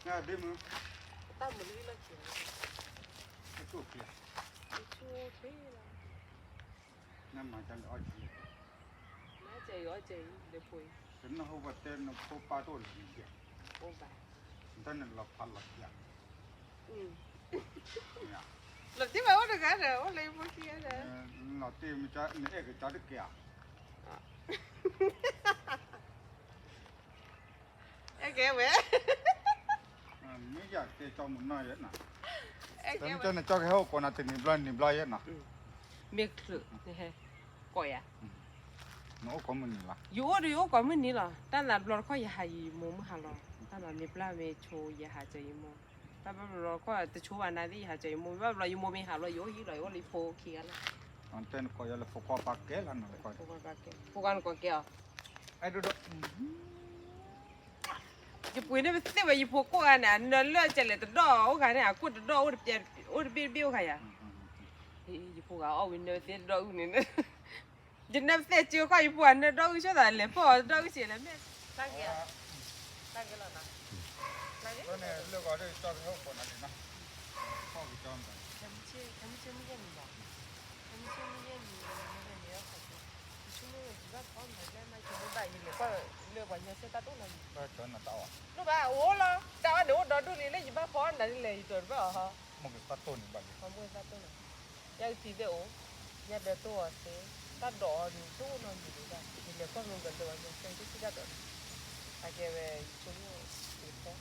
à đi mà ta muốn đi là chuyện cái chuột kìa chua thế là nhưng mà chẳng có gì má chị gọi chị để bùi cái nó không vật tên nó có ba đôi là gì ô bà tên là phật là gì nha là chứ mà được cả rồi lấy mua kia rồi nó tìm cho nó cái cho được kìa em kêu mẹ mấy giờ cái cho một nơi vậy nè em kêu cho nên cho cái hộp còn là tình niệm lại vậy nè miệt sự nè coi à nó có mình là yếu có mình đi là ta là lo coi ya hay mua mà lo ta là miệt la mẹ chua ya hay chơi mua ta bắt lo coi từ chua anh đi hay chơi mua bắt lo yếu mua mình hay lo yếu gì lo yếu đi phố kia là anh tên coi là phục qua bạc kế là nó coi phố quan coi kia ai đó chỉ bùi nó biết vậy phố quan nè nó lựa chọn lại từ đó cái này cút từ đó ở bên biêu cái à thì phố cái ở bên nơi tiền đó này chỉ nằm xe chưa có ý buồn nó đâu cho là lấy phò đâu chỉ là mẹ tăng kia là nào cái này lựa gọi đây cho cái hộp còn là gì nè không bị cho mà chấm chưa mới nhận được chấm chưa mới nhận được cái này nó phải chúng nó chỉ bắt con phải lên mai chúng nó đại như có lựa vào nhà xe ta tốt lắm cái chỗ là tao à nó bà ủa lo tao ăn đồ đó đi lấy gì bắt con là đi lấy rồi phải hả một cái phát tôn như vậy không mua ta tốt này nhà thì để ủa nhà để tôi thế ta đỏ thì tôi nó gì đấy thì nếu con mình gần được nhà xe thì ra được à cái về chúng nó đi phố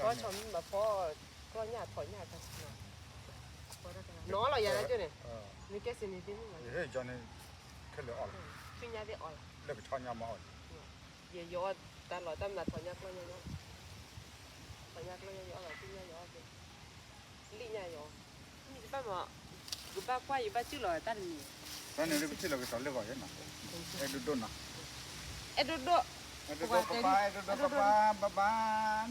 có chồng mà phố có nhà thổi nhà cái gì nó là nhà đấy chứ này你给谁你听嘛？ thế cho nên cái lựa ỏi 去nhà đi ỏi， lựa cái cho nhà mà ỏi 也有啊，但老但那同nhà con nhà有，同nhà con nhà有了，去nhà有的，另nhà有，你这边嘛，一般花一般就了，但你， cái này cái là cái chỗ lựa gọi thế nào ai đồ đồ nào 哎，多多，ai đồ đồ papa ai đồ đồ papa papa